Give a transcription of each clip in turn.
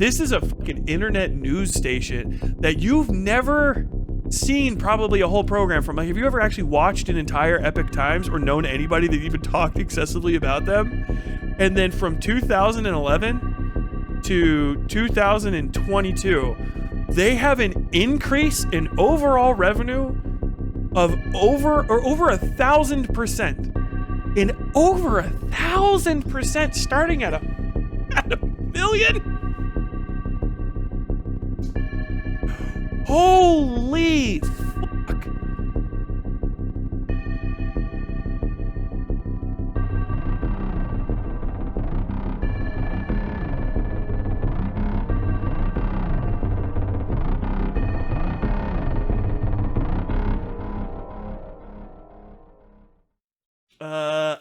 This is a fucking internet news station that you've never seen probably a whole program from. Like, have you ever actually watched an entire Epoch Times or known anybody that even talked excessively about them? And then from 2011 to 2022, they have an increase in overall revenue of over 1,000%. In over 1,000%, starting at a million. Holy fuck.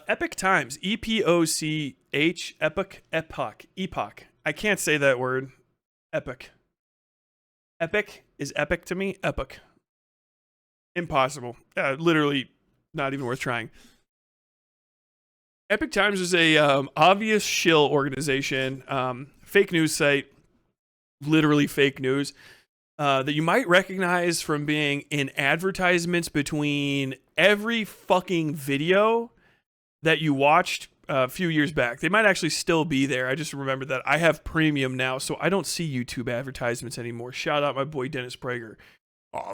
Epoch Times, E-P-O-C-H, Epoch. I can't say that word. Epoch. Epic is epic to me. Epoch. Impossible. Literally not even worth trying. Epoch Times is a obvious shill organization, fake news site, literally fake news, that you might recognize from being in advertisements between every fucking video that you watched a few years back. They might actually still be there. I just remembered that I have premium now, so I don't see YouTube advertisements anymore. Shout out my boy Dennis Prager.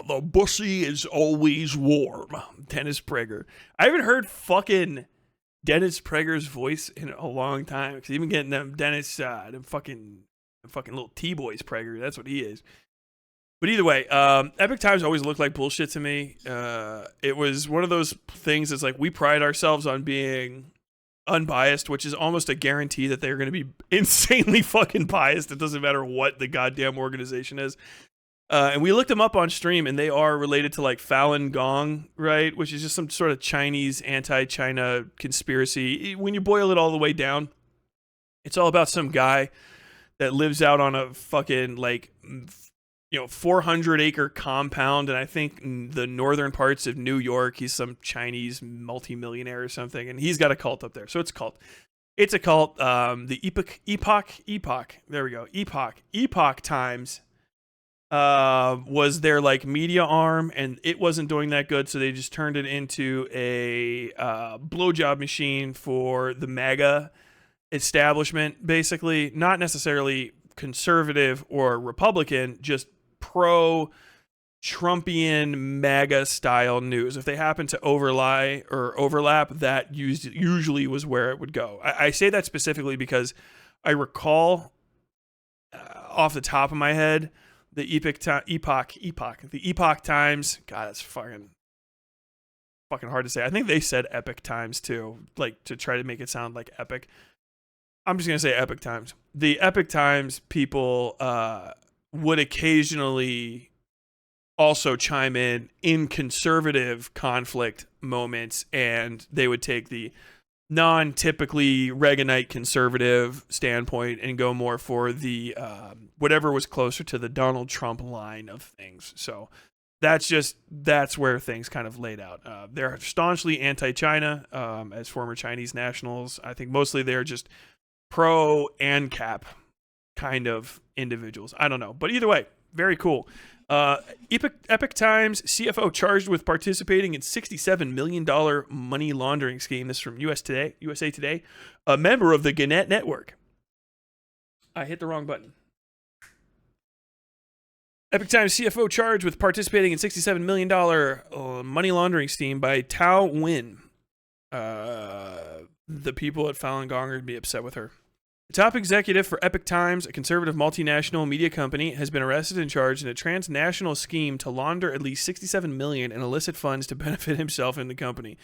The bussy is always warm. Dennis Prager. I haven't heard fucking Dennis Prager's voice in a long time, because he's been getting them Dennis, them fucking little T-boys Prager. That's what he is. But either way, Epoch Times always looked like bullshit to me. It was one of those things that's like, we pride ourselves on being unbiased, which is almost a guarantee that they're going to be insanely fucking biased. It doesn't matter what the goddamn organization is. And we looked them up on stream, and they are related to like Falun Gong, right? Which is just some sort of Chinese anti-China conspiracy. When you boil it all the way down, it's all about some guy that lives out on a fucking like 400-acre compound, and I think in the northern parts of New York. He's some Chinese multimillionaire or something, and he's got a cult up there. So it's a cult. It's a cult. The Epoch. There we go. Epoch Times was their like media arm, and it wasn't doing that good, so they just turned it into a blowjob machine for the MAGA establishment, basically. Not necessarily conservative or Republican, just pro-Trumpian MAGA style news. If they happen to overlap, that usually was where it would go. I say that specifically because I recall off the top of my head the Epoch Times. God, that's fucking hard to say. I think they said Epoch Times too, like to try to make it sound like epic. I'm just gonna say Epoch Times. The Epoch Times people would occasionally also chime in conservative conflict moments, and they would take the non-typically Reaganite conservative standpoint and go more for the whatever was closer to the Donald Trump line of things. So that's where things kind of laid out. They're staunchly anti-China as former Chinese nationals. I think mostly they're just pro-ANCAP kind of individuals. I don't know. But either way, very cool. Epoch Times CFO charged with participating in $67 million money laundering scheme. This is from USA Today. A member of the Gannett Network. I hit the wrong button. Epoch Times CFO charged with participating in $67 million money laundering scheme by Tao Win. The people at Falun Gong would be upset with her. The top executive for Epoch Times, a conservative multinational media company, has been arrested and charged in a transnational scheme to launder at least $67 million in illicit funds to benefit himself and the company,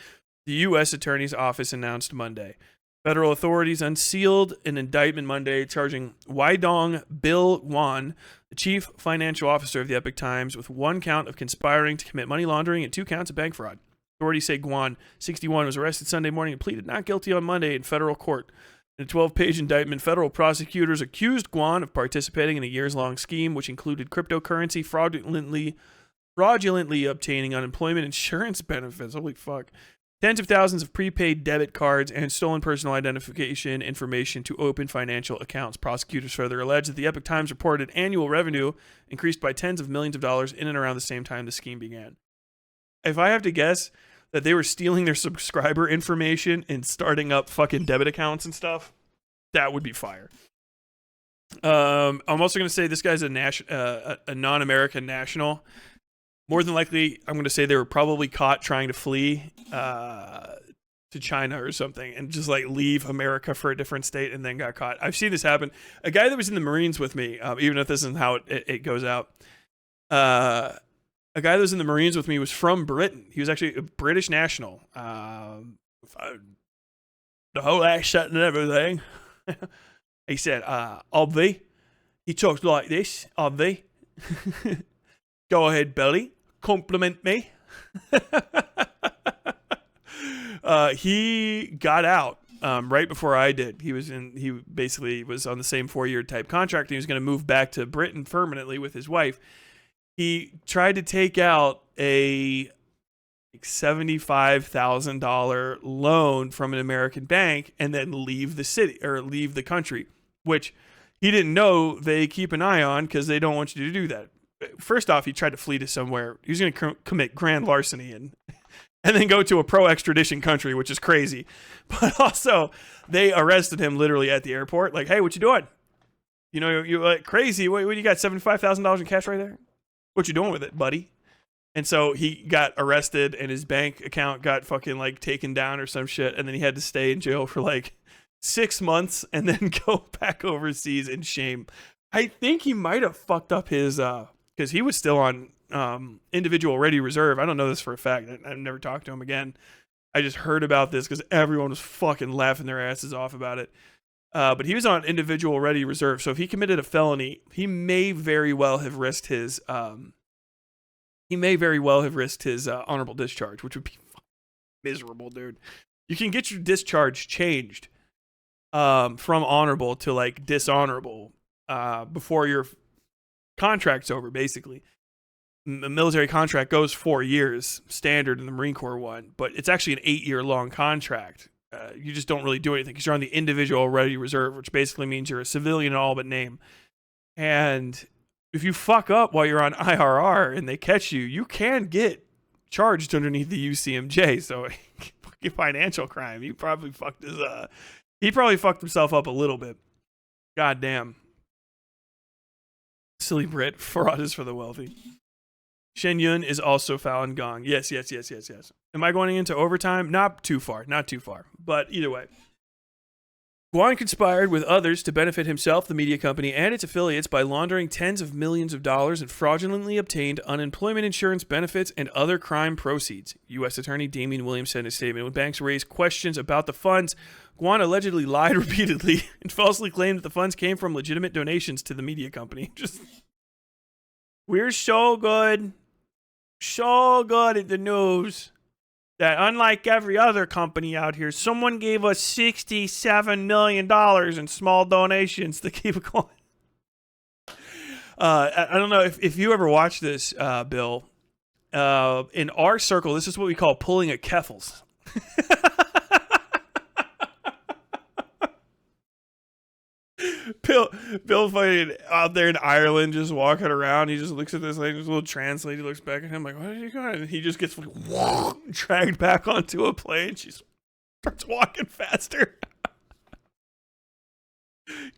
the U.S. Attorney's Office announced Monday. Federal authorities unsealed an indictment Monday charging Weidong Bill Guan, the chief financial officer of the Epoch Times, with one count of conspiring to commit money laundering and 2 counts of bank fraud. Authorities say Guan, 61, was arrested Sunday morning and pleaded not guilty on Monday in federal court. In a 12-page indictment, federal prosecutors accused Guan of participating in a years-long scheme which included cryptocurrency, fraudulently obtaining unemployment insurance benefits, holy fuck, Tens of thousands of prepaid debit cards and stolen personal identification information to open financial accounts. Prosecutors further allege that the Epoch Times reported annual revenue increased by tens of millions of dollars in and around the same time the scheme began. If I have to guess that they were stealing their subscriber information and starting up fucking debit accounts and stuff, that would be fire. I'm also going to say this guy's a non-American national. More than likely, I'm going to say they were probably caught trying to flee to China or something and just like leave America for a different state and then got caught. I've seen this happen. A guy that was in the Marines with me, even if this isn't how it goes out, a guy that was in the Marines with me was from Britain. He was actually a British national. The whole accent and everything. He said, Obvi. He talks like this, Obvi. Go ahead, Billy. Compliment me. He got out right before I did. He basically was on the same 4-year type contract. And he was going to move back to Britain permanently with his wife. He tried to take out a $75,000 loan from an American bank and then leave the city or leave the country, which he didn't know they keep an eye on because they don't want you to do that. First off, he tried to flee to somewhere. He was going to commit grand larceny and then go to a pro-extradition country, which is crazy. But also, they arrested him literally at the airport. Like, hey, what you doing? You know, you're like crazy. What you got, $75,000 in cash right there? What you doing with it, buddy? And so he got arrested and his bank account got fucking like taken down or some shit. And then he had to stay in jail for like 6 months and then go back overseas in shame. I think he might have fucked up his... because he was still on individual ready reserve. I don't know this for a fact. I've never talked to him again. I just heard about this because everyone was fucking laughing their asses off about it. But he was on individual ready reserve. So if he committed a felony, he may very well have risked his honorable discharge, which would be miserable, dude. You can get your discharge changed from honorable to like dishonorable before your contract's over. Basically, the military contract goes 4 years standard in the Marine Corps one, but it's actually an 8-year long contract. You just don't really do anything because you're on the individual ready reserve, which basically means you're a civilian in all but name. And if you fuck up while you're on IRR and they catch you, you can get charged underneath the UCMJ. So financial crime. He probably fucked himself up a little bit. God damn. Silly Brit, fraud is for the wealthy. Shen Yun is also Falun Gong. Yes. Am I going into overtime? Not too far. But either way. Guan conspired with others to benefit himself, the media company, and its affiliates by laundering tens of millions of dollars and fraudulently obtained unemployment insurance benefits and other crime proceeds. U.S. Attorney Damian Williams said in a statement, when banks raised questions about the funds, Guan allegedly lied repeatedly and falsely claimed that the funds came from legitimate donations to the media company. We're so good at the news that unlike every other company out here, someone gave us $67 million in small donations to keep it going. I don't know if you ever watched this, Bill. In our circle, this is what we call pulling a Keffels. Bill fighting out there in Ireland, just walking around. He just looks at this lady, this little translator looks back at him like, what are you going? And he just gets dragged back onto a plane. She starts walking faster.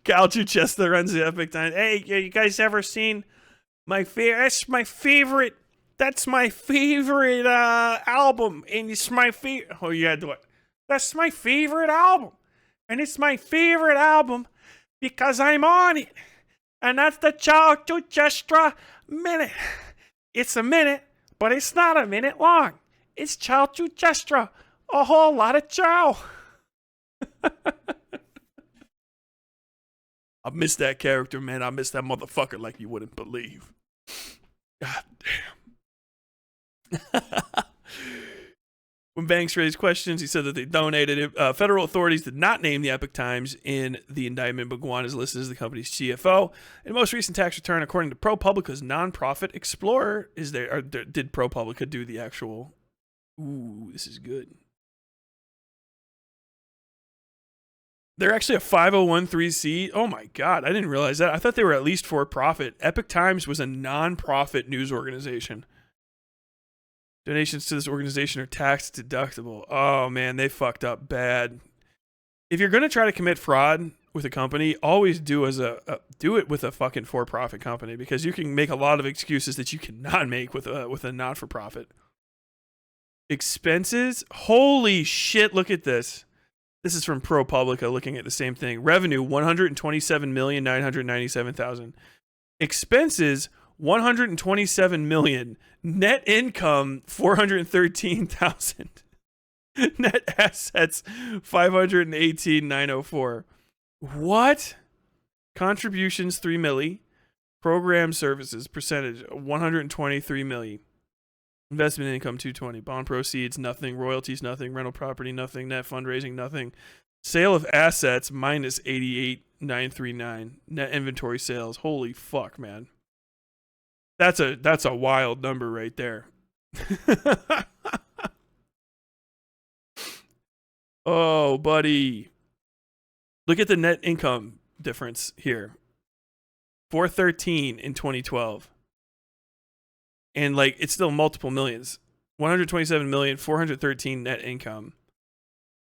Cal Chester runs the Epoch Times. Hey, you guys ever seen my favorite? That's my favorite album. And it's my favorite. Oh, you gotta do it. That's my favorite album. And it's my favorite album because I'm on it. And that's the Chow to Chestra minute. It's a minute, but it's not a minute long. It's Chow to Chestra. A whole lot of chow. I miss that character, man. I miss that motherfucker like you wouldn't believe. God damn. When banks raised questions, he said that they donated it. Federal authorities did not name the Epoch Times in the indictment, but Guan is listed as the company's CFO. In most recent tax return, according to ProPublica's nonprofit Explorer, did ProPublica do the actual... Ooh, this is good. They're actually a 501c. Oh my God, I didn't realize that. I thought they were at least for profit. Epoch Times was a non-profit news organization. Donations to this organization are tax deductible. Oh man, they fucked up bad. If you're gonna try to commit fraud with a company, always do it with a fucking for-profit company, because you can make a lot of excuses that you cannot make with a not-for-profit. Expenses, holy shit! Look at this. This is from ProPublica, looking at the same thing. Revenue, 127,997,000. Expenses, 127 million. Net income, 413,000. Net assets, 518,904. What? Contributions, 3 milli. Program services, percentage, 123 milli. Investment income, 220. Bond proceeds, nothing. Royalties, nothing. Rental property, nothing. Net fundraising, nothing. Sale of assets, minus 88,939. Net inventory sales. Holy fuck, man. That's a wild number right there. Oh, buddy. Look at the net income difference here. 413 in 2012. And like, it's still multiple millions. 127 million, 413 net income.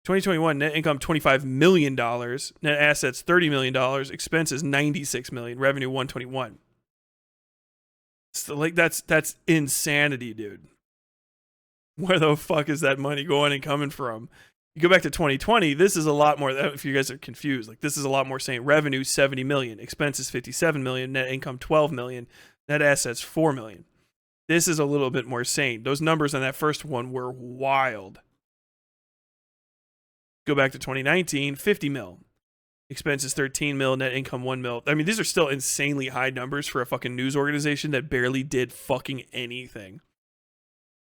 2021 net income $25 million. Net assets $30 million. Expenses $96 million. Revenue $121. So like, that's insanity, dude. Where the fuck is that money going and coming from? You go back to 2020, this is a lot more. If you guys are confused, like, this is a lot more saying revenue 70 million, expenses 57 million, net income 12 million, net assets 4 million. This is a little bit more sane. Those numbers on that first one were wild. Go back to 2019, 50 mil, expenses 13 mil, net income 1 mil. I mean, these are still insanely high numbers for a fucking news organization that barely did fucking anything.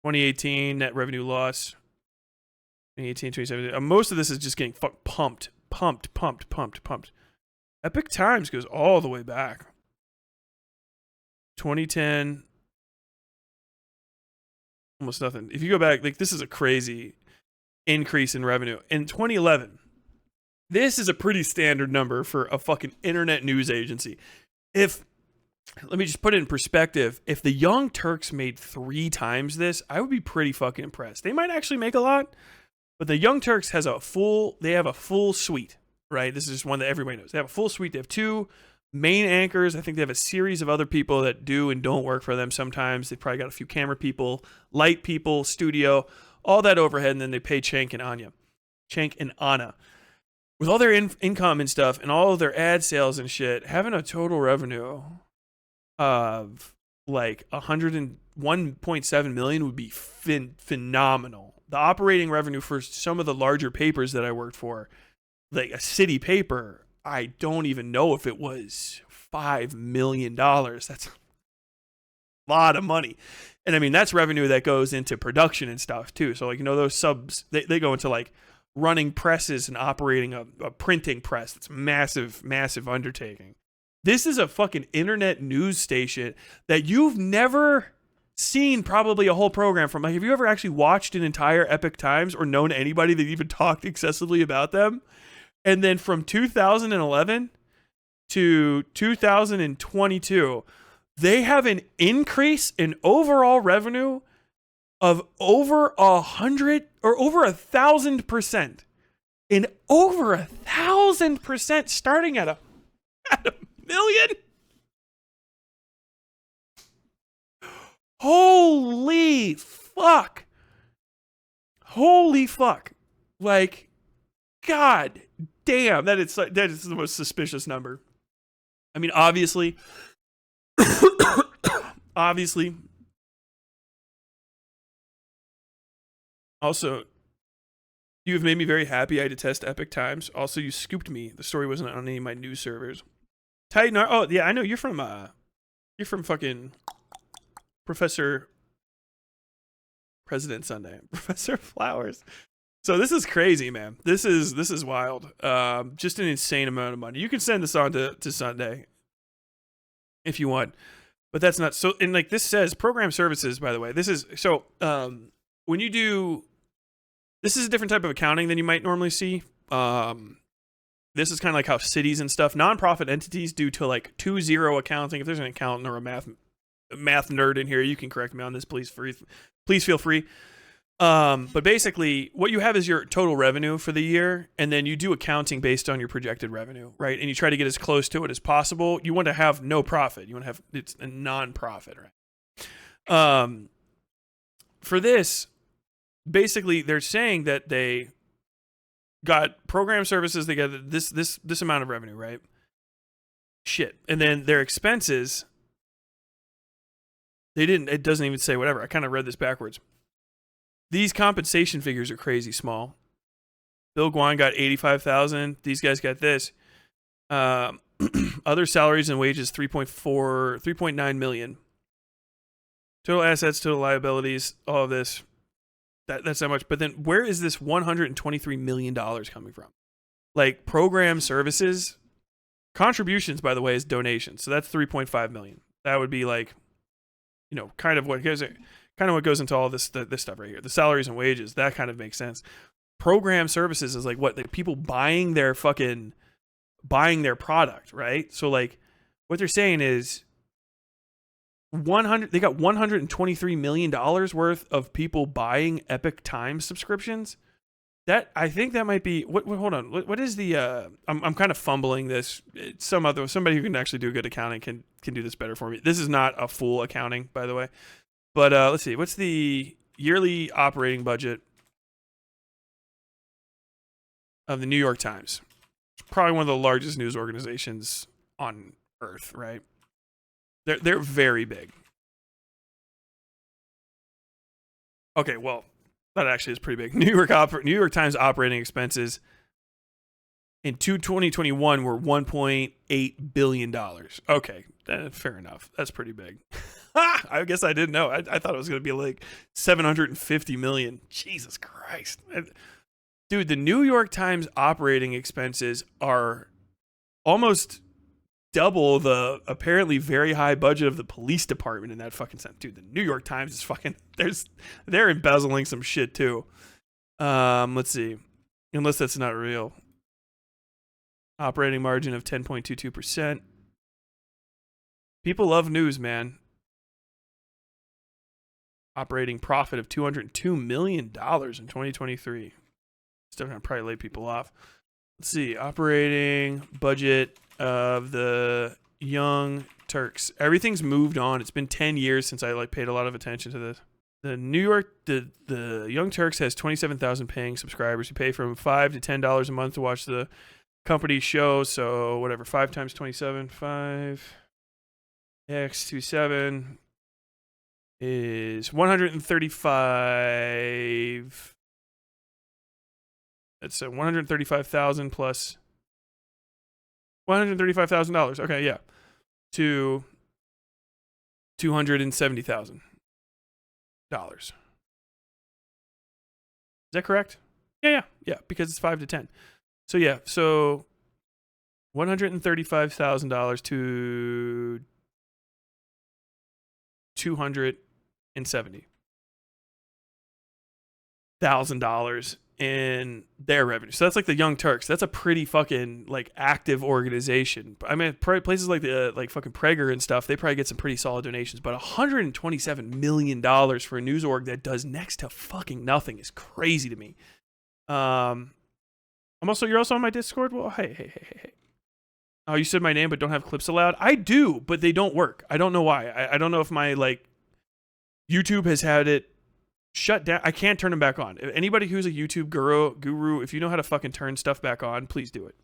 2018, net revenue loss. 2018, 2017. Most of this is just getting pumped. Epoch Times goes all the way back. 2010, almost nothing. If you go back, like, this is a crazy increase in revenue. In 2011, this is a pretty standard number for a fucking internet news agency. Let me just put it in perspective. If the Young Turks made 3 times this, I would be pretty fucking impressed. They might actually make a lot. But the Young Turks have a full suite, right? This is just one that everybody knows. They have a full suite. They have 2 main anchors. I think they have a series of other people that do and don't work for them sometimes. They probably got a few camera people, light people, studio, all that overhead, and then they pay Cenk and Anna. With all their income and stuff and all of their ad sales and shit, having a total revenue of like 101.7 million would be phenomenal. The operating revenue for some of the larger papers that I worked for, like a city paper, I don't even know if it was $5 million. That's a lot of money. And I mean, that's revenue that goes into production and stuff too. So like, those subs, they go into like running presses and operating a printing press. It's massive undertaking. This is a fucking internet news station that you've never seen probably a whole program from. Like, have you ever actually watched an entire Epoch Times or known anybody that even talked excessively about them? And then from 2011 to 2022, they have an increase in overall revenue of over 100 or over 1,000%. In over 1,000%, starting at a million. Holy fuck. Like, god damn, that is the most suspicious number. I mean, obviously also, you have made me very happy. I detest Epoch Times. Also, you scooped me. The story wasn't on any of my news servers. Titan. Oh yeah, I know you're from fucking Professor President Sunday. Professor Flowers. So this is crazy, man. This is wild. Just an insane amount of money. You can send this on to Sunday if you want, but that's not so. And like, this says program services, by the way. This is so when you do, this is a different type of accounting than you might normally see. this is kind of like how cities and stuff, nonprofit entities do to like 2-0 accounting. If there's an accountant or a math nerd in here, you can correct me on this, please feel free. But basically what you have is your total revenue for the year, and then you do accounting based on your projected revenue, right? And you try to get as close to it as possible. You want to have no profit. You want to have, it's a non-profit, right? For this, basically they're saying that they got program services, they got this amount of revenue, right? Shit. And then their expenses, it doesn't even say whatever. I kind of read this backwards. These compensation figures are crazy small. Bill Guan got $85,000. These guys got this. Other salaries and wages, 3.9 million. Total assets, total liabilities, all of this. That's not much. But then where is this $123 million coming from? Like program services, contributions, by the way, is donations. So that's 3.5 million. That would be like, you know, kind of what goes into all this stuff right here. The salaries and wages, that kind of makes sense. Program services is like what, like people buying their product, right? So like what they're saying is they got $123 million worth of people buying Epoch Times subscriptions. That, I think that might be hold on. What is the I'm kind of fumbling this. Somebody who can actually do good accounting can do this better for me. This is not a full accounting, by the way. But let's see. What's the yearly operating budget of the New York Times? It's probably one of the largest news organizations on earth, right? They're very big. Okay, well, that actually is pretty big. New York Times operating expenses in 2021 were $1.8 billion. Okay, fair enough. That's pretty big. I guess I didn't know. I thought it was going to be like 750 million. Jesus Christ. Dude, the New York Times operating expenses are almost double the apparently very high budget of the police department in that fucking sense. Dude, the New York Times is fucking, they're embezzling some shit too. Let's see. Unless that's not real. Operating margin of 10.22%. People love news, man. Operating profit of $202 million in 2023. Still gonna probably lay people off. Let's see. Operating budget of the Young Turks. Everything's moved on. It's been 10 years since I paid a lot of attention to this. The Young Turks has 27,000 paying subscribers who pay from $5 to $10 a month to watch the company show. So whatever, 5 times 27, 5 x 27 is 135. That's $135,000 plus $135,000. Okay, yeah, to $270,000. Is that correct? Yeah, because it's 5 to 10. So yeah, so $135,000 to $270,000 in their revenue. So that's like the Young Turks. That's a pretty fucking active organization. I mean, places like the fucking Prager and stuff, they probably get some pretty solid donations. But $127 million for a news org that does next to fucking nothing is crazy to me. You're also on my Discord. Well, hey. Oh, you said my name but don't have clips allowed? I do, but they don't work. I don't know why. I don't know if my YouTube has had it shut down. I can't turn them back on. Anybody who's a YouTube guru, if you know how to fucking turn stuff back on, please do it.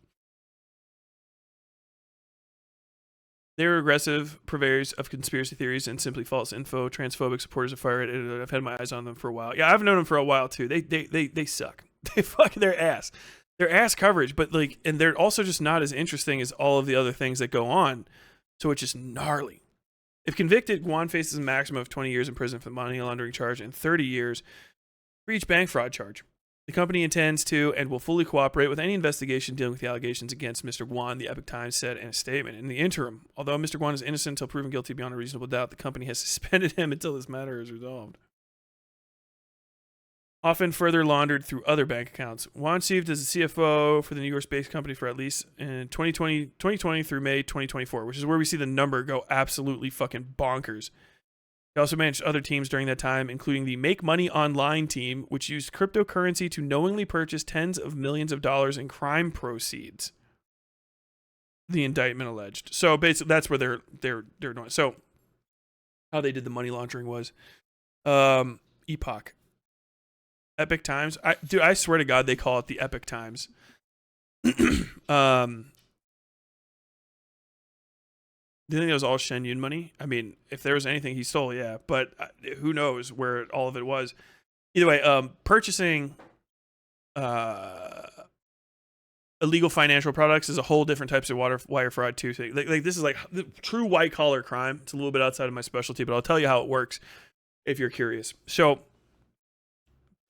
They're aggressive purveyors of conspiracy theories and simply false info, transphobic supporters of fire. I've had my eyes on them for a while. Yeah, I've known them for a while too. They suck. They fuck their ass. Their ass coverage, but and they're also just not as interesting as all of the other things that go on. So it's just gnarly. If convicted, Guan faces a maximum of 20 years in prison for the money laundering charge and 30 years for each bank fraud charge. The company intends to and will fully cooperate with any investigation dealing with the allegations against Mr. Guan, the Epoch Times said in a statement. In the interim, although Mr. Guan is innocent until proven guilty beyond a reasonable doubt, the company has suspended him until this matter is resolved. often further laundered through other bank accounts. Juan served as the CFO for the New York-based company for at least in 2020 through May 2024, which is where we see the number go absolutely fucking bonkers. He also managed other teams during that time, including the Make Money Online team, which used cryptocurrency to knowingly purchase tens of millions of dollars in crime proceeds. The indictment alleged. So basically, that's where they're doing. So how they did the money laundering was, Epoch, Epic Times. I swear to God, they call it the Epic Times. Do you think it was all Shen Yun money? I mean, if there was anything he stole, yeah. But who knows where all of it was. Either way, purchasing illegal financial products is a whole different types of wire fraud too. So, like this is like the true white collar crime. It's a little bit outside of my specialty, but I'll tell you how it works if you're curious. So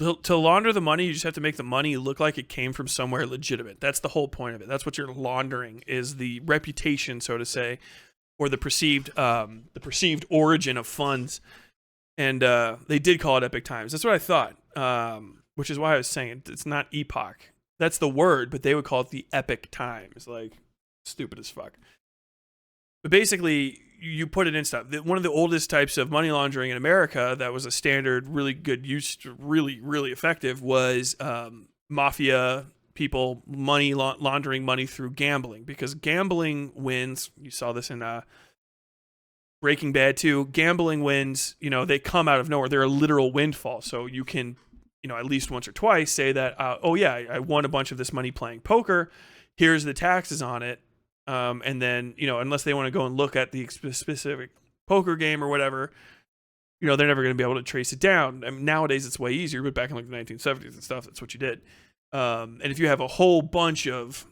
to launder the money, you just have to make the money look like it came from somewhere legitimate. That's the whole point of it. That's what you're laundering, is the reputation, so to say, or the perceived origin of funds. And they did call it Epic Times. That's what I thought, which is why I was saying it's not Epoch. That's the word, but they would call it the Epic Times. Like, stupid as fuck. But basically, you put it in stuff. One of the oldest types of money laundering in America that was a standard, really good use, really, really effective, was mafia people laundering money through gambling. Because gambling wins. You saw this in Breaking Bad too. Gambling wins, they come out of nowhere. They're a literal windfall. So you can, at least once or twice say that, oh yeah, I won a bunch of this money playing poker. Here's the taxes on it. And then, unless they want to go and look at the specific poker game or whatever, they're never going to be able to trace it down. I mean, nowadays it's way easier, but back in like the 1970s and stuff, that's what you did. And if you have a whole bunch of,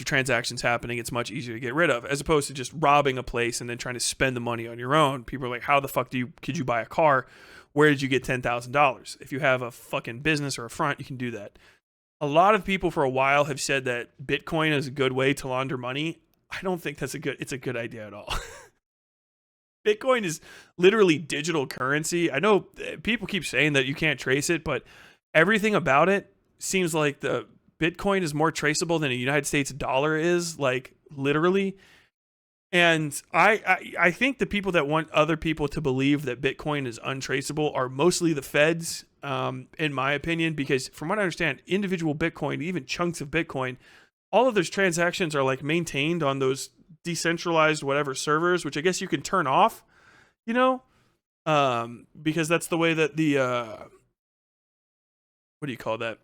transactions happening, it's much easier to get rid of, as opposed to just robbing a place and then trying to spend the money on your own. People are like, how the fuck could you buy a car? Where did you get $10,000? If you have a fucking business or a front, you can do that. A lot of people for a while have said that Bitcoin is a good way to launder money. I don't think it's a good idea at all. Bitcoin is literally digital currency. I know people keep saying that you can't trace it, but everything about it seems like the Bitcoin is more traceable than a United States dollar is, like literally. And I think the people that want other people to believe that Bitcoin is untraceable are mostly the feds, in my opinion, because from what I understand, individual Bitcoin, even chunks of Bitcoin, all of those transactions are like maintained on those decentralized whatever servers, which I guess you can turn off, because that's the way that the, what do you call that?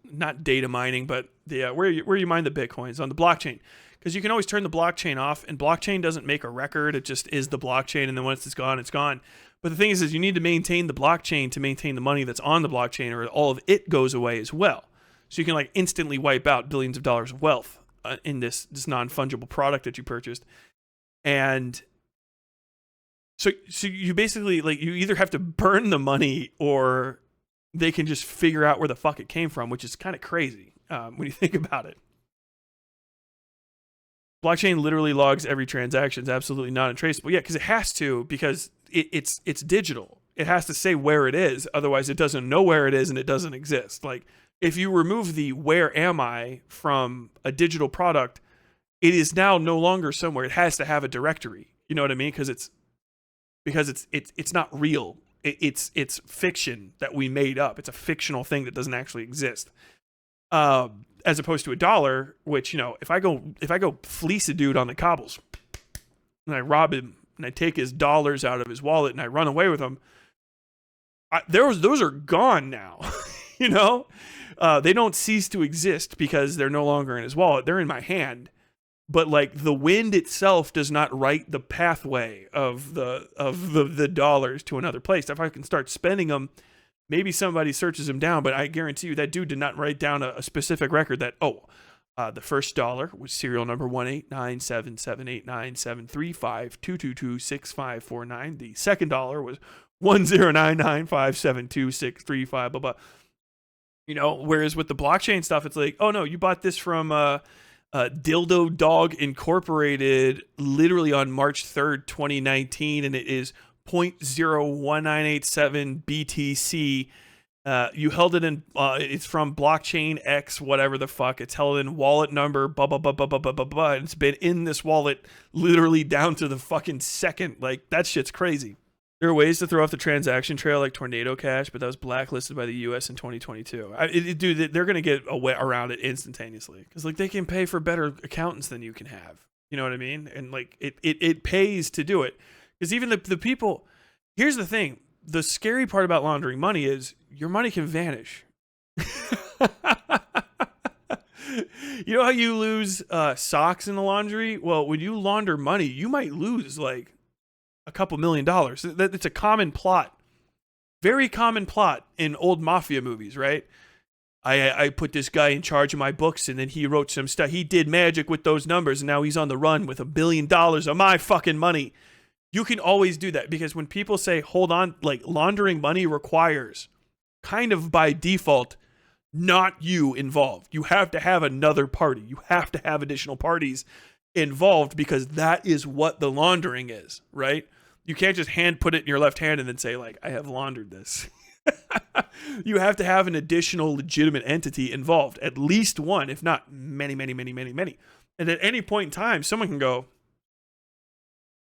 Not data mining, but the where you mine the Bitcoins on the blockchain. Because you can always turn the blockchain off, and blockchain doesn't make a record. It just is the blockchain, and then once it's gone, it's gone. But the thing is you need to maintain the blockchain to maintain the money that's on the blockchain, or all of it goes away as well. So you can like instantly wipe out billions of dollars of wealth in this non-fungible product that you purchased. And so you basically, like, you either have to burn the money or they can just figure out where the fuck it came from, which is kind of crazy when you think about it. Blockchain literally logs every transaction. It's absolutely not untraceable. Yeah, because it has to, because it's digital. It has to say where it is. Otherwise, it doesn't know where it is and it doesn't exist. Like, if you remove the "where am I" from a digital product, it is now no longer somewhere. It has to have a directory. You know what I mean? Because it's not real. It's fiction that we made up. It's a fictional thing that doesn't actually exist. As opposed to a dollar, which, if I go fleece a dude on the cobbles and I rob him and I take his dollars out of his wallet and I run away with them, those are gone now. They don't cease to exist because they're no longer in his wallet. They're in my hand. But like, the wind itself does not write the pathway of the dollars to another place. If I can start spending them, maybe somebody searches him down, but I guarantee you that dude did not write down a specific record that, the first dollar was serial number 18977897352226549. The second dollar was 1099572635, blah, blah. Whereas with the blockchain stuff, it's like, oh no, you bought this from Dildo Dog Incorporated literally on March 3rd, 2019, and it is .01987 BTC. You held it in, it's from blockchain X, whatever the fuck. It's held in wallet number, blah, blah, blah, blah, blah, blah, blah, blah. And it's been in this wallet literally down to the fucking second. Like, that shit's crazy. There are ways to throw off the transaction trail like Tornado Cash, but that was blacklisted by the U.S. in 2022. Dude, they're going to get around it instantaneously. Because, like, they can pay for better accountants than you can have. You know what I mean? And, like, it pays to do it. Because even the people... Here's the thing. The scary part about laundering money is your money can vanish. You know how you lose socks in the laundry? Well, when you launder money, you might lose like a couple $1 million. It's a common plot. Very common plot in old mafia movies, right? I put this guy in charge of my books and then he wrote some stuff. He did magic with those numbers and now he's on the run with $1 billion of my fucking money. You can always do that because when people say, hold on, like laundering money requires kind of by default, not you involved. You have to have another party. You have to have additional parties involved because that is what the laundering is, right? You can't just hand put it in your left hand and then say like, I have laundered this. You have to have an additional legitimate entity involved, at least one, if not many, many, many, many, many. And at any point in time, someone can go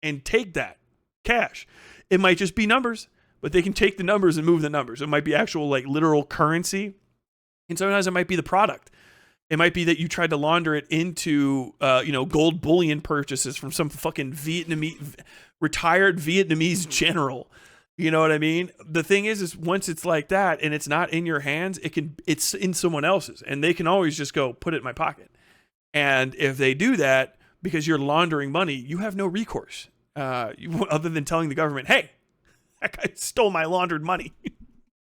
and take that cash. It might just be numbers, but they can take the numbers and move the numbers. It might be actual like literal currency. And sometimes it might be the product. It might be that you tried to launder it into, gold bullion purchases from some fucking retired Vietnamese general. You know what I mean? The thing is once it's like that and it's not in your hands, it's in someone else's, and they can always just go put it in my pocket. And if they do that because you're laundering money, you have no recourse other than telling the government, "Hey, that guy stole my laundered money,"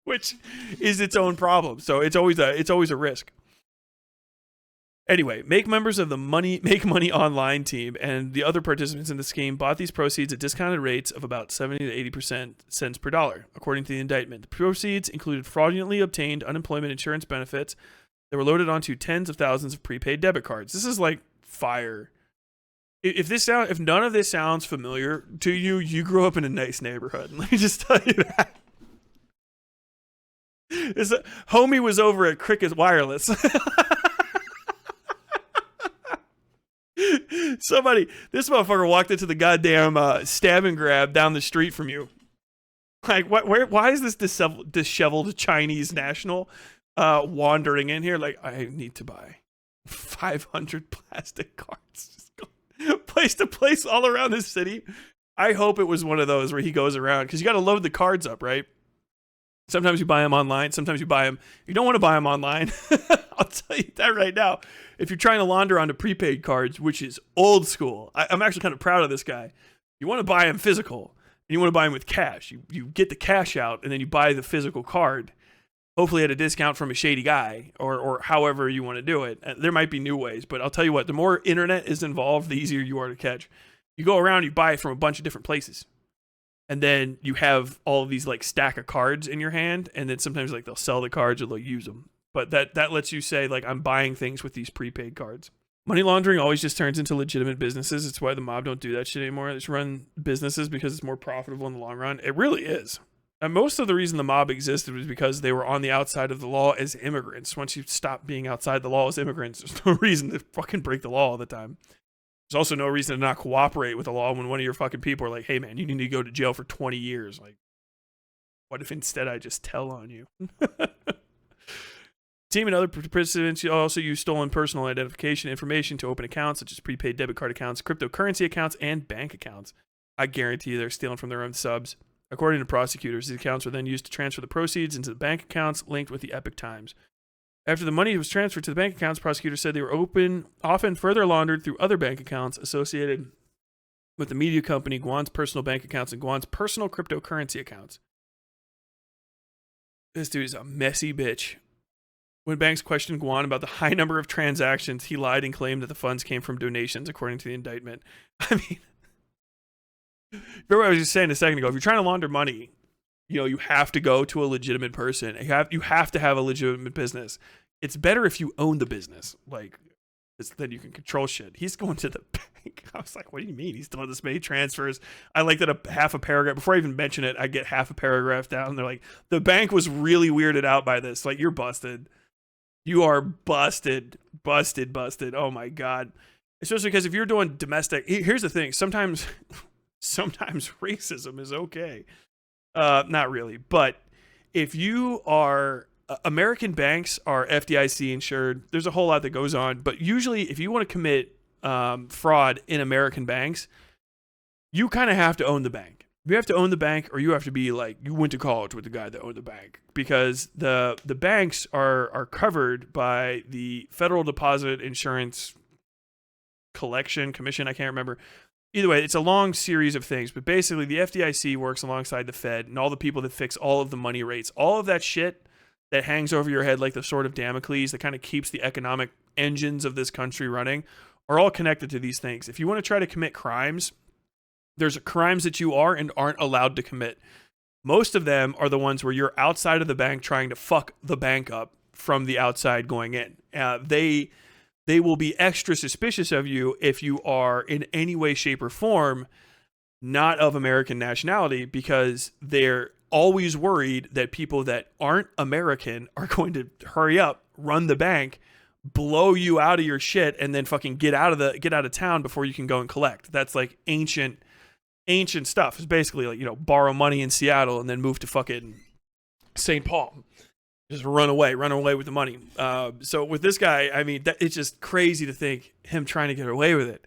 which is its own problem. So it's always a risk. Anyway, make members of the Make Money Online team and the other participants in the scheme bought these proceeds at discounted rates of about 70 to 80% cents per dollar, according to the indictment. The proceeds included fraudulently obtained unemployment insurance benefits that were loaded onto tens of thousands of prepaid debit cards. This is like fire. If none of this sounds familiar to you, you grew up in a nice neighborhood. Let me just tell you that. Homie was over at Cricket Wireless. This motherfucker walked into the goddamn stab and grab down the street from you. Like, why is this disheveled Chinese national wandering in here? Like, I need to buy 500 plastic cards. Just go place to place all around this city. I hope it was one of those where he goes around, because you got to load the cards up, right? Sometimes you buy them online. Sometimes you buy them. You don't want to buy them online. I'll tell you that right now. If you're trying to launder onto prepaid cards, which is old school, I'm actually kind of proud of this guy. You want to buy them physical, and you want to buy them with cash. You get the cash out, and then you buy the physical card, hopefully at a discount from a shady guy, or however you want to do it. There might be new ways, but I'll tell you what, the more internet is involved, the easier you are to catch. You go around, you buy it from a bunch of different places. And then you have all of these like stack of cards in your hand, and then sometimes like they'll sell the cards or they'll use them. But that lets you say like, I'm buying things with these prepaid cards. Money laundering always just turns into legitimate businesses. It's why the mob don't do that shit anymore. They just run businesses because it's more profitable in the long run. It really is. And most of the reason the mob existed was because they were on the outside of the law as immigrants. Once you stop being outside the law as immigrants, there's no reason to fucking break the law all the time. There's also no reason to not cooperate with the law when one of your fucking people are like, hey man, you need to go to jail for 20 years. Like, what if instead I just tell on you? Team and other participants also use stolen personal identification information to open accounts such as prepaid debit card accounts, cryptocurrency accounts, and bank accounts. I guarantee you they're stealing from their own subs. According to prosecutors, these accounts were then used to transfer the proceeds into the bank accounts linked with the Epoch Times. After the money was transferred to the bank accounts, prosecutors said they were often further laundered through other bank accounts associated with the media company Guan's personal bank accounts and Guan's personal cryptocurrency accounts. This dude is a messy bitch. When banks questioned Guan about the high number of transactions, he lied and claimed that the funds came from donations, according to the indictment. I mean, remember what I was just saying a second ago? If you're trying to launder money, you have to go to a legitimate person. You have to have a legitimate business. It's better if you own the business, like, then you can control shit. He's going to the bank. I was like, what do you mean he's done this many transfers? I like that half a paragraph before I even mention it. I get half a paragraph down. They're like, the bank was really weirded out by this. Like, you're busted. You are busted. Oh my God. Especially because if you're doing domestic, here's the thing. Sometimes racism is okay. Not really, but if you are American banks are FDIC insured. There's a whole lot that goes on, but usually if you want to commit fraud in American banks, you kind of have to own the bank. You have to own the bank, or you have to be like, you went to college with the guy that owned the bank, because the banks are covered by the Federal Deposit Insurance Commission. I can't remember. Either way, it's a long series of things, but basically the FDIC works alongside the Fed and all the people that fix all of the money rates. All of that shit that hangs over your head like the sword of Damocles that kind of keeps the economic engines of this country running are all connected to these things. If you want to try to commit crimes, there's crimes that you are and aren't allowed to commit. Most of them are the ones where you're outside of the bank trying to fuck the bank up from the outside going in. They will be extra suspicious of you if you are in any way, shape, or form not of American nationality, because they're always worried that people that aren't American are going to hurry up, run the bank, blow you out of your shit, and then fucking get out of town before you can go and collect. That's like ancient stuff. It's basically like, borrow money in Seattle and then move to fucking St. Paul. Just run away with the money. So with this guy, I mean, it's just crazy to think him trying to get away with it.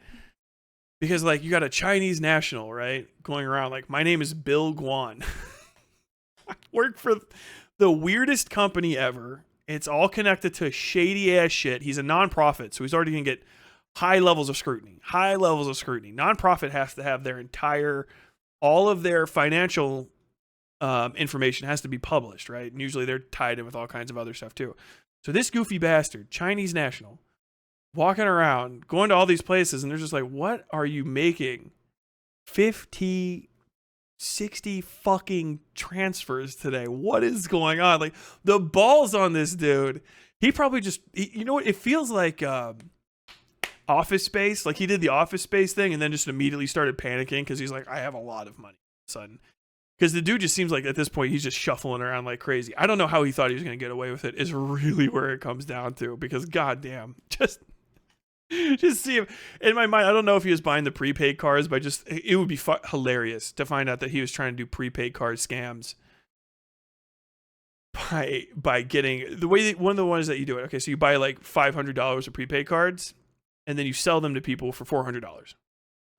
Because, like, you got a Chinese national, right, going around like, my name is Bill Guan. I work for the weirdest company ever. It's all connected to shady ass shit. He's a nonprofit, so he's already going to get high levels of scrutiny. Nonprofit has to have all of their financial information has to be published, right? And usually they're tied in with all kinds of other stuff too. So this goofy bastard, Chinese national, walking around, going to all these places, and they're just like, what are you making 50, 60 fucking transfers today? What is going on? Like, the balls on this dude. He probably just, you know what? It feels like Office Space. Like, he did the Office Space thing and then just immediately started panicking because he's like, I have a lot of money all of a sudden. Because the dude just seems like at this point he's just shuffling around like crazy. I don't know how he thought he was going to get away with it is really where it comes down to. Because goddamn, just see him. In my mind, I don't know if he was buying the prepaid cards, but it would be hilarious to find out that he was trying to do prepaid card scams by getting the way one of the ones that you do it. Okay, so you buy like $500 of prepaid cards, and then you sell them to people for $400.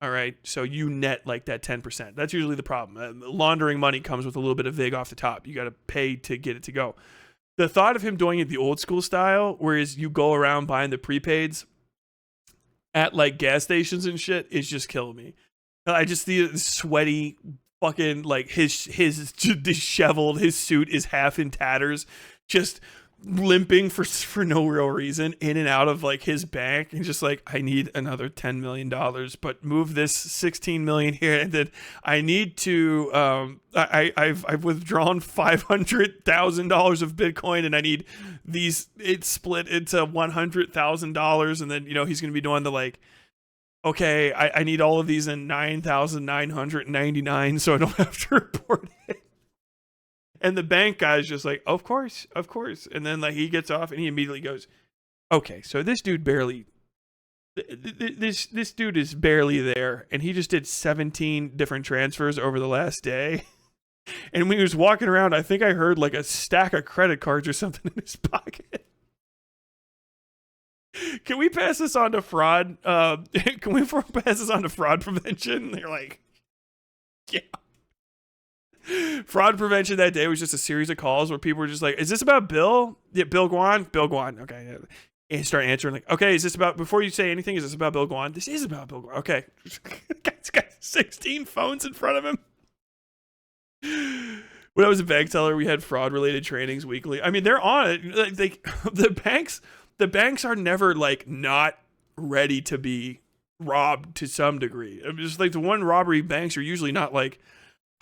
All right, so you net like that 10%. That's usually the problem. Laundering money comes with a little bit of vig off the top. You got to pay to get it to go. The thought of him doing it the old school style, whereas you go around buying the prepaids at like gas stations and shit, is just killing me. I just see it sweaty, fucking like his disheveled. His suit is half in tatters, just limping for no real reason in and out of like his bank, and just like, I need another $10 million, but move this 16 million here, and then I need to I've withdrawn $500,000 of Bitcoin, and I need it split into $100,000, and then he's gonna be doing the like, okay, I need all of these in 9,999 so I don't have to report it. And the bank guy's just like, of course. And then like he gets off and he immediately goes, okay, so this dude this dude is barely there, and he just did 17 different transfers over the last day. And when he was walking around, I think I heard like a stack of credit cards or something in his pocket. Can we pass this on to fraud? Can we pass this on to fraud prevention? They're like, yeah. Fraud prevention that day was just a series of calls where people were just like, is this about Bill? Yeah, Bill Guan. Okay. And start answering like, okay, is this about, before you say anything, is this about Bill Guan? This is about Bill Guan. Okay. Guy's got 16 phones in front of him. When I was a bank teller, we had fraud related trainings weekly. I mean, they're on it. Like, the banks are never like not ready to be robbed to some degree. I mean, just like the one robbery banks are usually not like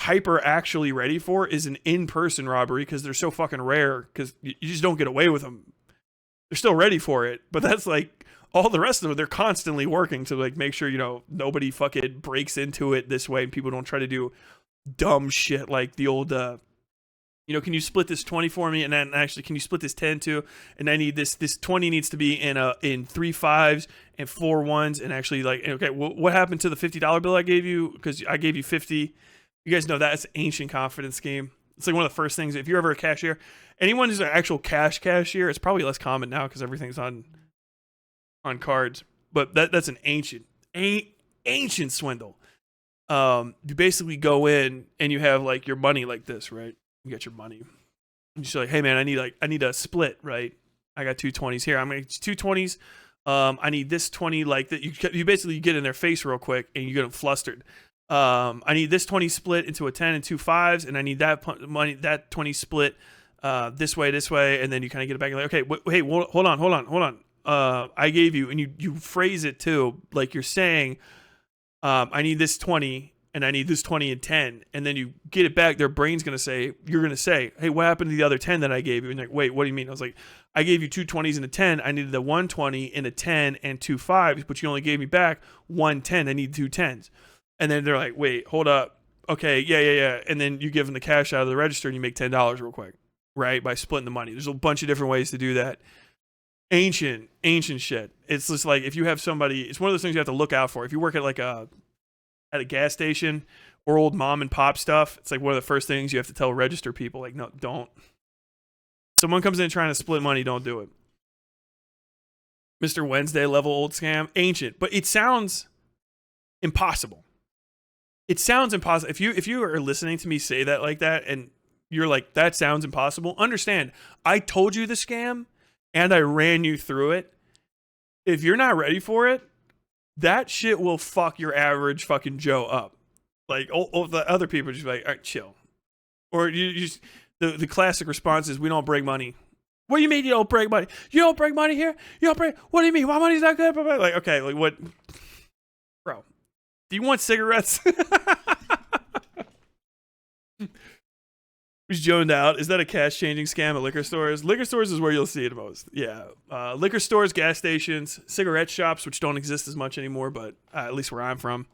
hyper actually ready for is an in-person robbery, because they're so fucking rare, because you just don't get away with them. They're still ready for it, but that's like all the rest of them, they're constantly working to like make sure, you know, nobody fucking breaks into it this way and people don't try to do dumb shit like the old you know, can you split this 20 for me? And then actually, can you split this 10 too? And I need this 20 needs to be in 3 5s and 4 1s. And actually, like, okay, what happened to the $50 bill I gave you? Because I gave you 50. You guys know that's an ancient confidence scheme. It's like one of the first things. If you're ever a cashier, anyone who's an actual cash cashier, it's probably less common now because everything's on cards. But that's an ancient swindle. You basically go in and you have like your money like this, right? You got your money. And you're like, hey man, I need a split, right? I got 2 20s here. I'm gonna get 2 20s. I need this 20 like that. You basically get in their face real quick and you get them flustered. I need this 20 split into a 10 and 2 5s, and I need that 20 split this way, and then you kind of get it back. Like, okay, hey, hold on. I gave you, and you phrase it too, like you're saying, I need this 20. And I need this 20 and 10, and then you get it back. Their brain's going to say, you're going to say, hey, what happened to the other 10 that I gave you? And you're like, wait, what do you mean? I was like, I gave you 2 20s and a 10. I needed the 120 and a 10 and 2 5s, but you only gave me back 1 10. I need 2 10s. And then they're like, wait, hold up. Okay, yeah. And then you give them the cash out of the register and you make $10 real quick, right? By splitting the money. There's a bunch of different ways to do that. Ancient shit. It's just like, if you have somebody, it's one of those things you have to look out for. If you work at like at a gas station or old mom and pop stuff, it's like one of the first things you have to tell register people, like, no, don't. Someone comes in trying to split money, don't do it. Mr. Wednesday level old scam, ancient, but it sounds impossible. It sounds impossible. If you are listening to me say that like that and you're like, that sounds impossible, understand, I told you the scam and I ran you through it. If you're not ready for it, that shit will fuck your average fucking Joe up. Like, the other people just be like, all right, chill. Or you just, the classic response is, we don't break money. What do you mean you don't break money? You don't break money here? You don't break, what do you mean? My money's not good? Like, okay, like what? Bro, do you want cigarettes? Who's joned out? Is that a cash changing scam at liquor stores? Liquor stores is where you'll see it most. Yeah. Liquor stores, gas stations, cigarette shops, which don't exist as much anymore, but at least where I'm from.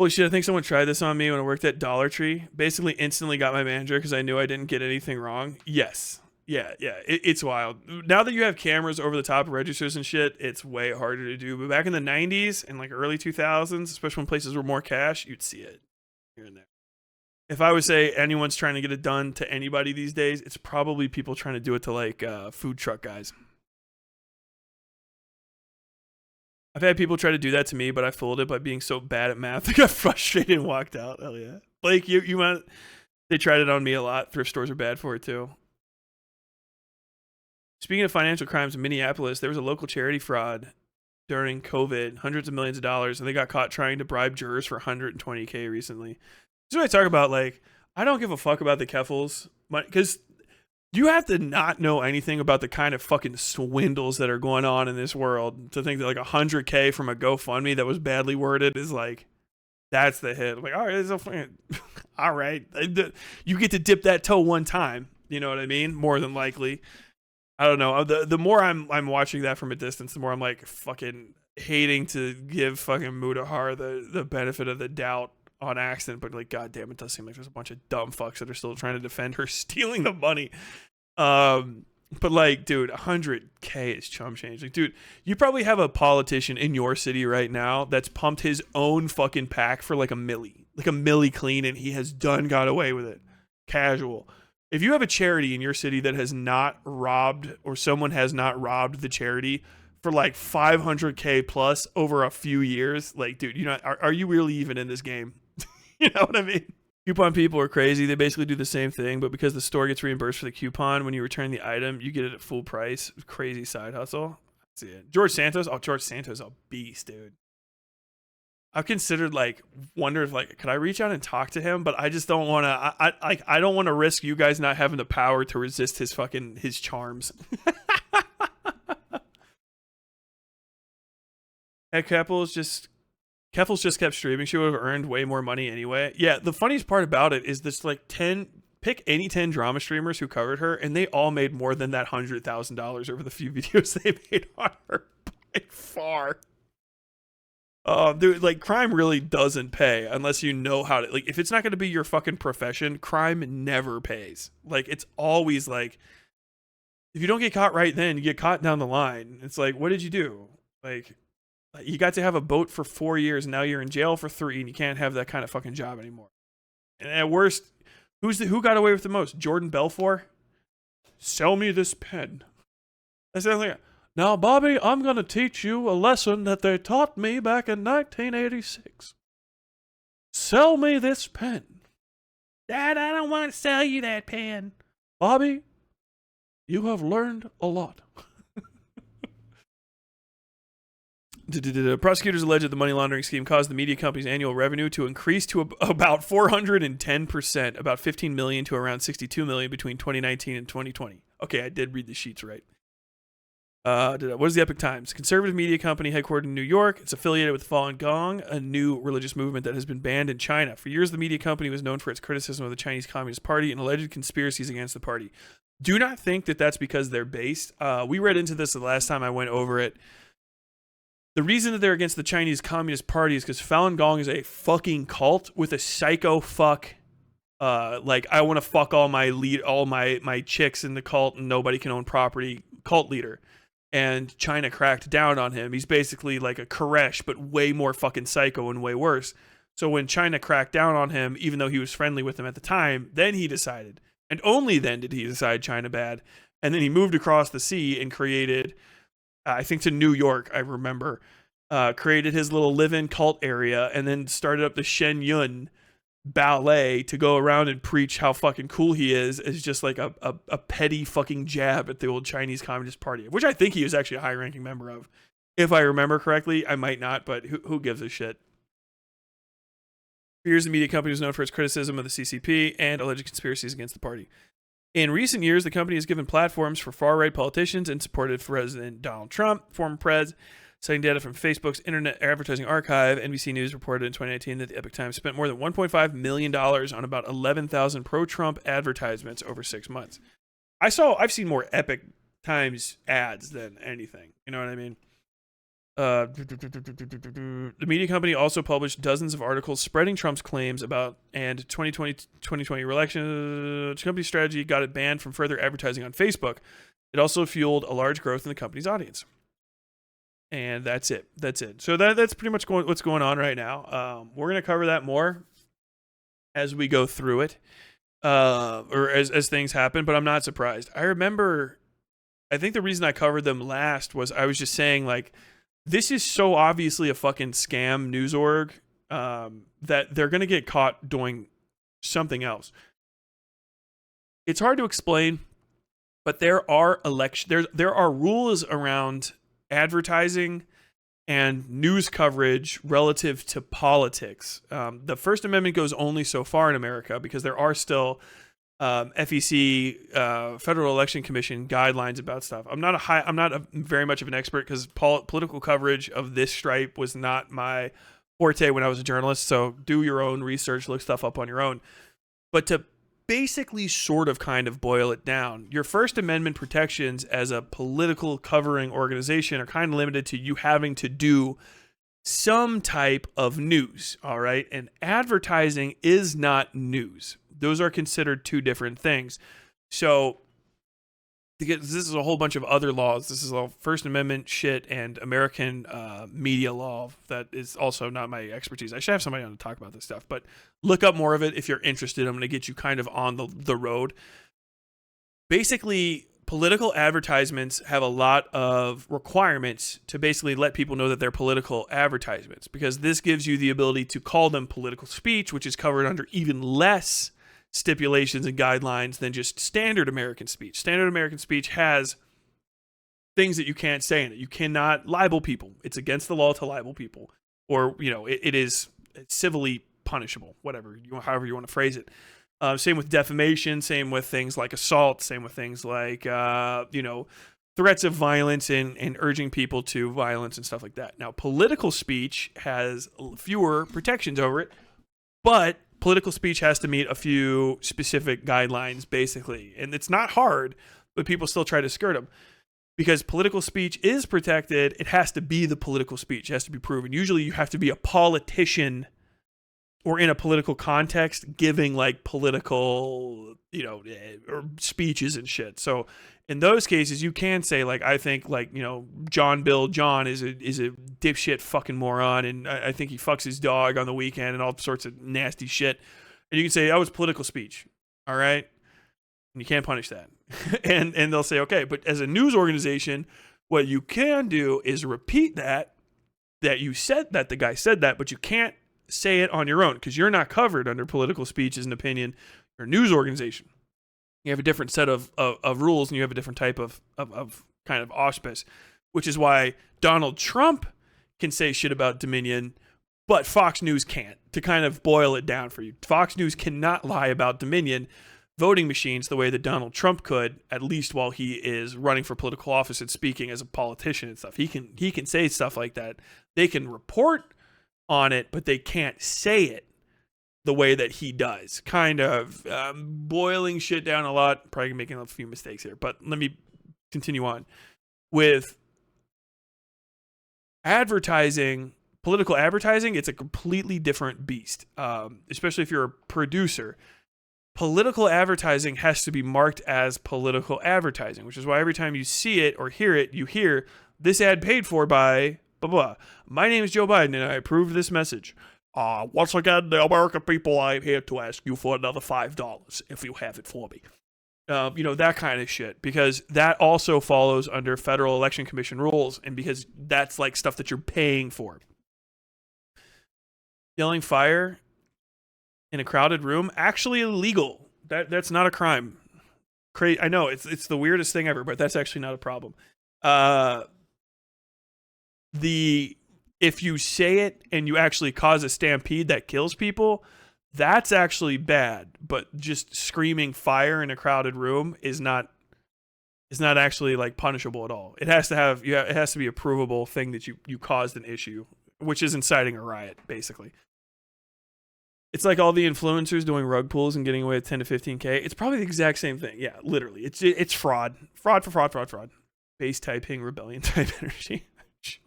Holy shit, I think someone tried this on me when I worked at Dollar Tree. Basically instantly got my manager because I knew I didn't get anything wrong. Yes. Yeah. It's wild. Now that you have cameras over the top of registers and shit, it's way harder to do. But back in the 90s and like early 2000s, especially when places were more cash, you'd see it here and there. If I would say anyone's trying to get it done to anybody these days, it's probably people trying to do it to like food truck guys. I've had people try to do that to me, but I fooled it by being so bad at math. I got frustrated and walked out. Hell yeah. Blake, you want? They tried it on me a lot. Thrift stores are bad for it too. Speaking of financial crimes in Minneapolis, there was a local charity fraud during COVID, hundreds of millions of dollars, and they got caught trying to bribe jurors for $120K recently. This is what I talk about. Like, I don't give a fuck about the Keffels, because you have to not know anything about the kind of fucking swindles that are going on in this world to think that like $100K from a GoFundMe that was badly worded is like, that's the hit. I'm like, all right, it's all right. You get to dip that toe one time. You know what I mean? More than likely. I don't know. The more I'm watching that from a distance, the more I'm like fucking hating to give fucking Mudahar the benefit of the doubt on accident, but like, goddamn, it does seem like there's a bunch of dumb fucks that are still trying to defend her stealing the money. But like, dude, $100K is chump change. Like, dude, you probably have a politician in your city right now that's pumped his own fucking pack for like a milli clean, and he has got away with it. Casual. If you have a charity in your city that has not robbed, or someone has not robbed the charity for like $500K plus over a few years, like, dude, are you really even in this game? You know what I mean? Coupon people are crazy. They basically do the same thing, but because the store gets reimbursed for the coupon, when you return the item, you get it at full price. Crazy side hustle. That's it. George Santos. Oh, George Santos, a beast, dude. I've considered wonder if could I reach out and talk to him, but I just don't want to. I don't want to risk you guys not having the power to resist his charms. Heck, Keppels just kept streaming. She would have earned way more money anyway. Yeah, the funniest part about it is this 10 pick any 10 drama streamers who covered her, and they all made more than that $100,000 over the few videos they made on her by far. Dude, like, crime really doesn't pay unless you know how to, like, if it's not going to be your fucking profession, crime never pays. Like, it's always like, if you don't get caught right then, you get caught down the line. It's like, what did you do? Like, you got to have a boat for 4 years, and now you're in jail for 3, and you can't have that kind of fucking job anymore. And at worst, who got away with the most? Jordan Belfort? Sell me this pen. I said, like, now, Bobby, I'm going to teach you a lesson that they taught me back in 1986. Sell me this pen. Dad, I don't want to sell you that pen. Bobby, you have learned a lot. Prosecutors allege that the money laundering scheme caused the media company's annual revenue to increase to about 410%, about $15 million to around $62 million between 2019 and 2020. Okay, I did read the sheets right. What is the Epoch Times? Conservative media company headquartered in New York. It's affiliated with Falun Gong, a new religious movement that has been banned in China. For years, the media company was known for its criticism of the Chinese Communist Party and alleged conspiracies against the party. Do not think that that's because they're based. We read into this the last time I went over it. The reason that they're against the Chinese Communist Party is because Falun Gong is a fucking cult with a psycho fuck. Like, I want to fuck all my chicks in the cult and nobody can own property cult leader. And China cracked down on him. He's basically like a Koresh, but way more fucking psycho and way worse. So when China cracked down on him, even though he was friendly with them at the time, then he decided, and only then did he decide China bad. And then he moved across the sea and created, I think to New York, I remember, created his little live-in cult area and then started up the Shen Yun ballet to go around and preach how fucking cool he is as just like a petty fucking jab at the old Chinese Communist Party, which I think he was actually a high-ranking member of. If I remember correctly, I might not, but who gives a shit? For years, the media company was known for its criticism of the CCP and alleged conspiracies against the party. In recent years, the company has given platforms for far-right politicians and supported President Donald Trump, former prez. Citing data from Facebook's Internet Advertising Archive, NBC News reported in 2019 that the Epoch Times spent more than $1.5 million on about 11,000 pro-Trump advertisements over 6 months. I've seen more Epoch Times ads than anything. You know what I mean? The media company also published dozens of articles spreading Trump's claims about and 2020 election. The company's strategy got it banned from further advertising on Facebook. It also fueled a large growth in the company's audience. And that's it. So that's pretty much what's going on right now. We're going to cover that more as we go through it, or as things happen, but I'm not surprised. I think the reason I covered them last was I was just saying, like, this is so obviously a fucking scam news org that they're going to get caught doing something else. It's hard to explain, but there are rules around advertising and news coverage relative to politics. The First Amendment goes only so far in America because there are still FEC, Federal Election Commission guidelines about stuff. I'm not very much of an expert because political coverage of this stripe was not my forte when I was a journalist. So do your own research, look stuff up on your own. But to basically sort of kind of boil it down, your First Amendment protections as a political covering organization are kind of limited to you having to do some type of news, all right? And advertising is not news. Those are considered two different things. So this is a whole bunch of other laws. This is all First Amendment shit and American media law that is also not my expertise. I should have somebody on to talk about this stuff, but look up more of it if you're interested. I'm going to get you kind of on the road. Basically, political advertisements have a lot of requirements to basically let people know that they're political advertisements, because this gives you the ability to call them political speech, which is covered under even less stipulations and guidelines than just standard American speech. Standard American speech has things that you can't say in it. You cannot libel people. It's against the law to libel people, or it is civilly punishable, however you want to phrase it. Same with defamation. Same with things like assault. Same with things like threats of violence and urging people to violence and stuff like that. Now, political speech has fewer protections over it, but political speech has to meet a few specific guidelines, basically. And it's not hard, but people still try to skirt them. Because political speech is protected, it has to be the political speech. It has to be proven. Usually you have to be a politician or in a political context giving like political, or speeches and shit. So in those cases, you can say like, I think like, John is a dipshit fucking moron. And I think he fucks his dog on the weekend and all sorts of nasty shit. And you can say, that was political speech. All right. And you can't punish that. and they'll say, okay, but as a news organization, what you can do is repeat that you said that the guy said that, but you can't say it on your own because you're not covered under political speech as an opinion. You're a news organization. You have a different set of rules and you have a different type of kind of auspice, which is why Donald Trump can say shit about Dominion, but Fox News can't, to kind of boil it down for you. Fox News cannot lie about Dominion voting machines the way that Donald Trump could, at least while he is running for political office and speaking as a politician and stuff. He can say stuff like that. They can report on it, but they can't say it the way that he does. Kind of boiling shit down a lot. Probably making a few mistakes here, but let me continue on. With advertising, political advertising, it's a completely different beast, especially if you're a producer. Political advertising has to be marked as political advertising, which is why every time you see it or hear it, you hear this ad paid for by blah, blah. My name is Joe Biden and I approve this message. Once again, the American people, I'm here to ask you for another $5 if you have it for me. That kind of shit, because that also follows under Federal Election Commission rules, and because that's like stuff that you're paying for. Yelling fire in a crowded room, actually illegal. That's not a crime. I know it's the weirdest thing ever, but that's actually not a problem. If you say it and you actually cause a stampede that kills people, that's actually bad. But just screaming fire in a crowded room is not actually like punishable at all. It has to be a provable thing that you caused an issue, which is inciting a riot, basically. It's like all the influencers doing rug pulls and getting away with 10 to 15K. It's probably the exact same thing. Yeah, literally. It's fraud. Fraud for fraud. Base typing, rebellion type energy. Sure.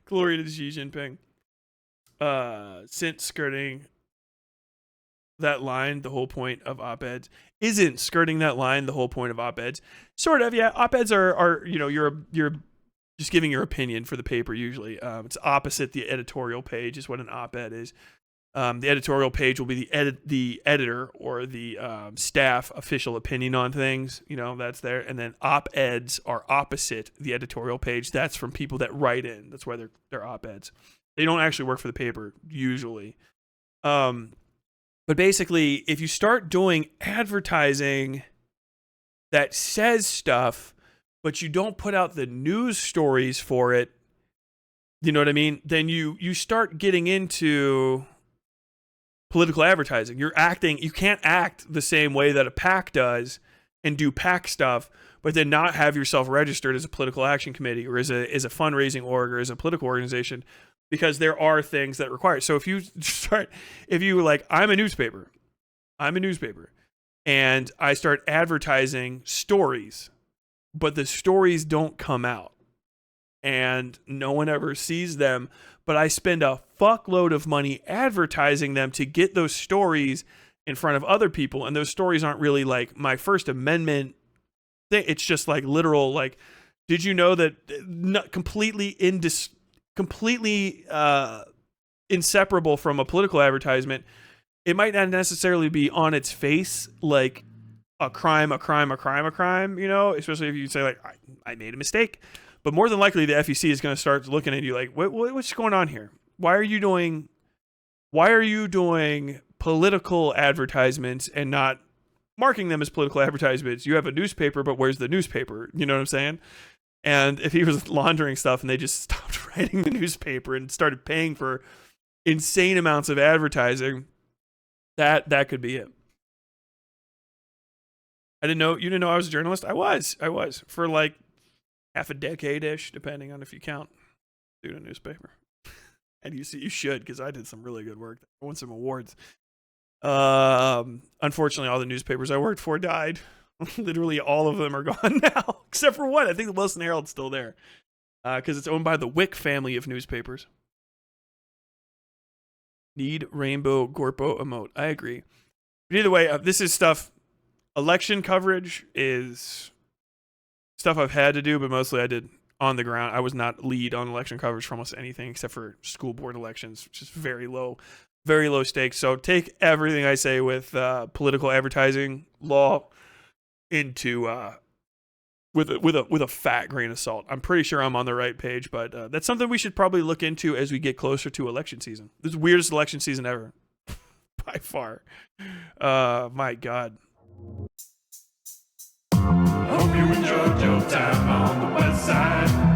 Glory to Xi Jinping. Since skirting that line, the whole point of op-eds. Isn't skirting that line the whole point of op-eds? Sort of, yeah. Op-eds are you're just giving your opinion for the paper usually. It's opposite the editorial page is what an op-ed is. The editorial page will be the editor or the staff official opinion on things. That's there. And then op-eds are opposite the editorial page. That's from people that write in. That's why they're op-eds. They don't actually work for the paper usually. But basically, if you start doing advertising that says stuff, but you don't put out the news stories for it, you know what I mean? Then you start getting into political advertising. You can't act the same way that a PAC does and do PAC stuff, but then not have yourself registered as a political action committee or as a fundraising org or as a political organization, because there are things that require. So if you like, I'm a newspaper and I start advertising stories, but the stories don't come out and no one ever sees them, but I spend a fuckload of money advertising them to get those stories in front of other people. And those stories aren't really like my First Amendment thing. It's just like literal, like, did you know that completely inseparable from a political advertisement? It might not necessarily be on its face like a crime, especially if you say like, I made a mistake. But more than likely, the FEC is going to start looking at you like, what's going on here? Why are you doing political advertisements and not marking them as political advertisements? You have a newspaper, but where's the newspaper? You know what I'm saying? And if he was laundering stuff and they just stopped writing the newspaper and started paying for insane amounts of advertising, that could be it. You didn't know I was a journalist? I was for like half a decade-ish, depending on if you count doing a newspaper. And you should, because I did some really good work. I won some awards. Unfortunately, all the newspapers I worked for died. Literally all of them are gone now, except for one. I think the Wilson Herald's still there because it's owned by the Wick family of newspapers. Need rainbow Gorpo emote. I agree. But either way, this is stuff. Election coverage is stuff I've had to do, but mostly I did on the ground. I was not lead on election coverage for almost anything except for school board elections, which is very low stakes. So take everything I say with political advertising law into with a fat grain of salt. I'm pretty sure I'm on the right page, but that's something we should probably look into as we get closer to election season. This is the weirdest election season ever, by far. My God. Hope you enjoyed your time on the Westside.